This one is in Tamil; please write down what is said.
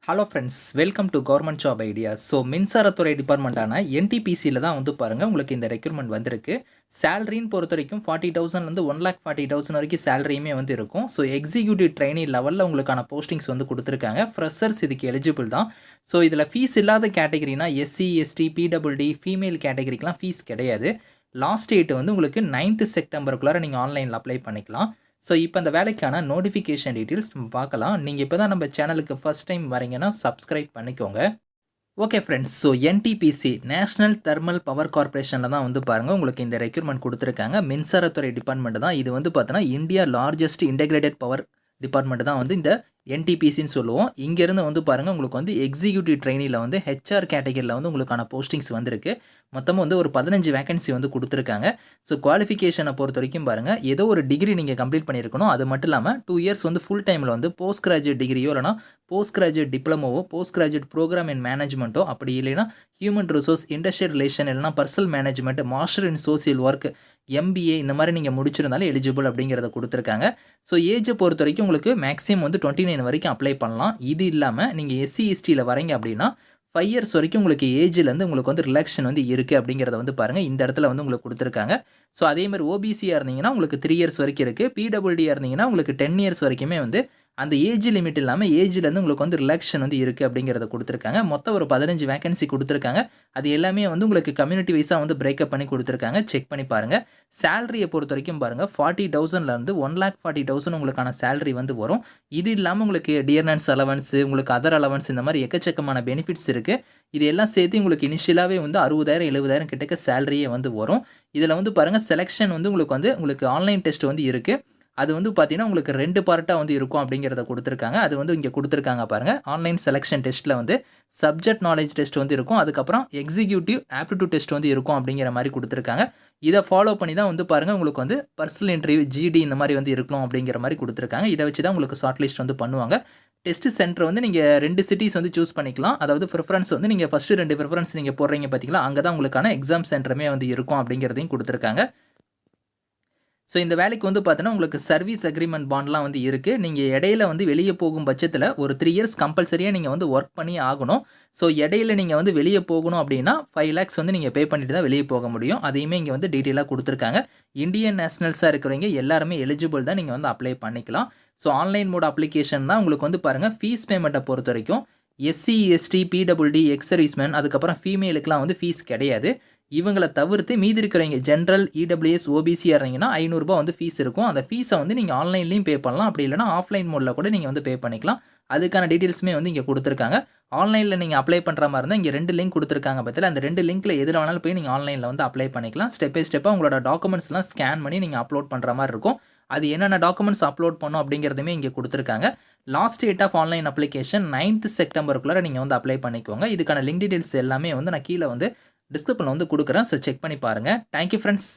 Hello friends, welcome to government job ideas. So மின்சாரத்துறை டிபார்ட்மெண்ட்டான என்டிபிசியில் தான் வந்து பாருங்கள் உங்களுக்கு இந்த ரெக்ரூட்மெண்ட் வந்திருக்கு. சேலரின்னு பொறுத்த வரைக்கும் 40,000லேருந்து 1,40,000 வரைக்கும் சேலரியுமே வந்து இருக்கும். ஸோ எக்ஸிக்யூட்டிவ் ட்ரெயினி லெவலில் உங்களுக்கான போஸ்டிங்ஸ் வந்து கொடுத்துருக்காங்க. ஃப்ரெஷர்ஸ் இதுக்கு எலிஜிபிள் தான். ஸோ இதில் ஃபீஸ் இல்லாத கேட்டகரினா எஸ்சி, எஸ்டி, பிடபிள்டி, ஃபீமேல் கேட்டகரிக்கெலாம் ஃபீஸ் கிடையாது. லாஸ்ட் டேட் வந்து உங்களுக்கு 9th செப்டம்பருக்குள்ளார நீங்கள் ஆன்லைனில் அப்ளை பண்ணிக்கலாம். ஸோ இப்போ அந்த வேலைக்கான நோட்டிஃபிகேஷன் டீட்டெயில்ஸ் பார்க்கலாம். நீங்கள் இப்போ தான் நம்ம சேனலுக்கு ஃபஸ்ட் டைம் வரீங்கன்னா சப்ஸ்கிரைப் பண்ணிக்கோங்க. Okay friends, so NTPC national thermal power கார்ப்பரேஷனில் தான் வந்து பாருங்கள் உங்களுக்கு இந்த ரெக்ரூட்மெண்ட் கொடுத்துருக்காங்க. மின்சாரத்துறை டிபார்ட்மெண்ட் தான் இது. வந்து பார்த்தோன்னா India largest integrated power department தான் வந்து இந்த என்டிபிசின்னு சொல்லுவோம். இங்கேருந்து வந்து பாருங்கள் உங்களுக்கு வந்து எக்ஸிக்யூட்டிவ் ட்ரெயினியில் வந்து ஹெச்ஆர் கேட்டகரியில் வந்து உங்களுக்கான போஸ்டிங்ஸ் வந்திருக்கு. மொத்தமாக வந்து ஒரு 15 வேகன்சி வந்து கொடுத்துருக்காங்க. ஸோ குவாலிஃபிகேஷனை பொறுத்த வரைக்கும் பாருங்கள், ஏதோ ஒரு டிகிரி நீங்கள் கம்ப்ளீட் பண்ணியிருக்கணும். அது மட்டும் இல்லாமல் 2 இயர்ஸ் வந்து ஃபுல் டைமில் வந்து போஸ்ட் கிராஜுவேட் டிகிரியோ இல்லைனா போஸ்ட் கிராஜுவேட் டிப்ளமோவோ போஸ்ட் கிராஜுவேட் ப்ரோக்ராம் இன் மேனேஜ்மெண்ட்டோ அப்படி இல்லைனா ஹியூமன் ரிசோர்ஸ் இண்டஸ்ட்ரியல் ரிலேஷன் இல்லைனா personal management master in social work MBA இந்த மாதிரி நீங்கள் முடிச்சிருந்தாலும் எலிஜிபிள் அப்படிங்கிறத கொடுத்துருக்காங்க. ஸோ ஏஜை பொறுத்த வரைக்கும் உங்களுக்கு மேக்ஸிமம் வந்து 29 வரைக்கும் அப்ளை பண்ணலாம். இது இல்லாமல் நீங்கள் எஸ்சி எஸ்டியில் வரீங்க அப்படின்னா 5 இயர்ஸ் வரைக்கும் உங்களுக்கு ஏஜ்லேருந்து உங்களுக்கு வந்து ரிலாக்ஷன் வந்து இருக்குது அப்படிங்கிறத வந்து பாருங்கள் இந்த இடத்துல வந்து உங்களுக்கு கொடுத்துருக்காங்க. ஸோ அதேமாதிரி ஓபிசியாக இருந்தீங்கன்னா உங்களுக்கு 3 இயர்ஸ் வரைக்கும் இருக்குது. பிடபிள்டியாக இருந்தீங்கன்னா உங்களுக்கு 10 இயர்ஸ் வரைக்குமே வந்து அந்த ஏஜ் லிமிட் இல்லாமல் ஏஜ்லேருந்து உங்களுக்கு வந்து ரிலாக்ஷன் வந்து இருக்குது அப்படிங்கிறத கொடுத்துருக்காங்க. மொத்தம் ஒரு 15 வேகன்சி கொடுத்துருக்காங்க. அது எல்லாமே வந்து உங்களுக்கு கம்யூனிட்டி வைஸாக வந்து பிரேக்கப் பண்ணி கொடுத்துருக்காங்க. செக் பண்ணி பாருங்கள். சேலரியை பொறுத்த வரைக்கும் பாருங்கள் 40,000லேருந்து 1,40,000 உங்களுக்கான சேலரி வந்து வரும். இது இல்லாமல் உங்களுக்கு டியர்னன்ஸ் அலவன்ஸு உங்களுக்கு அதர் அலவன்ஸ் இந்த மாதிரி எக்கச்சக்கமான பெனிஃபிட்ஸ் இருக்குது. இது எல்லாம் சேர்த்து உங்களுக்கு இனிஷியலாகவே வந்து 60,000 70,000 கிட்டக்க சேலரியே வந்து வரும். இதில் வந்து பாருங்கள் செலெக்ஷன் வந்து உங்களுக்கு ஆன்லைன் டெஸ்ட் வந்து இருக்குது. அது வந்து பார்த்தீங்கன்னா உங்களுக்கு 2 பார்ட்டாக வந்து இருக்கும் அப்படிங்கிறத கொடுத்துருக்காங்க. அது வந்து இங்கே கொடுத்துருக்காங்க பாருங்கள். ஆன்லைன் செலெக்ஷன் டெஸ்ட்டில் வந்து சப்ஜெக்ட் நாலேஜ் டெஸ்ட் வந்து இருக்கும். அதுக்கப்புறம் எக்ஸிக்யூட்டிவ் ஆப்டிடியூட் டெஸ்ட் வந்து இருக்கும் அப்படிங்கிற மாதிரி கொடுத்துருக்காங்க. இதை ஃபாலோ பண்ணி தான் வந்து பாருங்கள் உங்களுக்கு வந்து பர்சனல் இன்டர்வியூ ஜிடி இந்த மாதிரி வந்து இருக்கணும் அப்படிங்கிற மாதிரி கொடுத்துருக்காங்க. இதை வச்சு தான் உங்களுக்கு ஷார்ட் லிஸ்ட் வந்து பண்ணுவாங்க. டெஸ்ட் சென்டர் வந்து நீங்கள் 2 சிட்டிஸ் வந்து சூஸ் பண்ணிக்கலாம். அதாவது ப்ரிஃபரன்ஸ் வந்து நீங்கள் ஃபஸ்ட்டு 2 ப்ரிஃபரன்ஸ் நீங்கள் போடுறீங்க பார்த்தீங்களா, அங்கே தான் உங்களுக்கான எக்ஸாம் சென்டருமே வந்து இருக்கும் அப்படிங்கிறதையும் கொடுத்துருக்காங்க. ஸோ இந்த வேலைக்கு வந்து பார்த்தீங்கன்னா உங்களுக்கு சர்வீஸ் அக்ரிமெண்ட் பாண்ட்லாம் வந்து இருக்குது. நீங்கள் இடையில வந்து வெளியே போகும் பட்சத்தில் ஒரு 3 இயர்ஸ் கம்பல்சரியாக நீங்கள் வந்து ஒர்க் பண்ணி ஆகணும். ஸோ இடையில நீங்கள் வந்து வெளியே போகணும் அப்படின்னா 5 lakhs வந்து நீங்கள் பே பண்ணிட்டு தான் வெளியே போக முடியும். அதையுமே இங்கே வந்து டீட்டெயிலாக கொடுத்துருக்காங்க. இந்தியன் நேஷனல்ஸாக இருக்கிறவங்க எல்லாருமே எலிஜிபிள் தான், நீங்கள் வந்து அப்ளை பண்ணிக்கலாம். ஸோ ஆன்லைன் மோட் அப்ளிகேஷன் தான். உங்களுக்கு வந்து பாருங்கள் ஃபீஸ் பேமெண்ட்டை பொறுத்த வரைக்கும் SC, ST, PWD, ex serviceman அதுக்கப்புறம் ஃபீமேலுக்குலாம் வந்து ஃபீஸ் கிடையாது. இவங்கள தவிர்த்து மீதி இருக்கிறவங்க ஜென்ரல், இடபிள்யூஎஸ், ஓபிசியாக இருந்தீங்கன்னா ரூ. 500 வந்து ஃபீஸ் இருக்கும். அந்த ஃபீஸை வந்து நீங்கள் ஆன்லைன்லேயும் பே பண்ணலாம். அப்படி இல்லைனா ஆஃப்லைன் மோடில் கூட நீங்கள் வந்து பே பண்ணிக்கலாம். அதுக்கான டீட்டெயில்ஸுமே வந்து இங்கே கொடுத்துருக்காங்க. ஆன்லைனில் நீங்கள் அப்ளை பண்ணுற மாதிரி இருந்தால் இங்கே 2 லிங்க் கொடுத்துருக்காங்க பற்றில அந்த 2 லிங்க்கில் எதில் வேணாலும் போய் நீங்கள் ஆன்லைனில் வந்து அப்ளை பண்ணிக்கலாம். ஸ்டெப் பை ஸ்டெப்பாக உங்களோட டாக்குமெண்ட்ஸ்லாம் ஸ்கேன் பண்ணி நீங்கள் அப்லோட் பண்ணுற மாதிரி இருக்கும். அது என்னென்ன டாக்குமெண்ட்ஸ் அப்லோட் பண்ணணும் அப்படிங்கிறதுமே இங்கே கொடுத்துருக்காங்க. Last date of online application 9th செப்டம்பருக்குள்ளே நீங்கள் வந்து அப்ளை பண்ணிக்கோங்க. இதுக்கான லிங்க் டீட்டெயில்ஸ் எல்லாமே வந்து நான் கீழே வந்து டிஸ்கிரிப்ஷனில் வந்து கொடுக்குறேன். ஸோ செக் பண்ணி பாருங்கள். Thank you friends.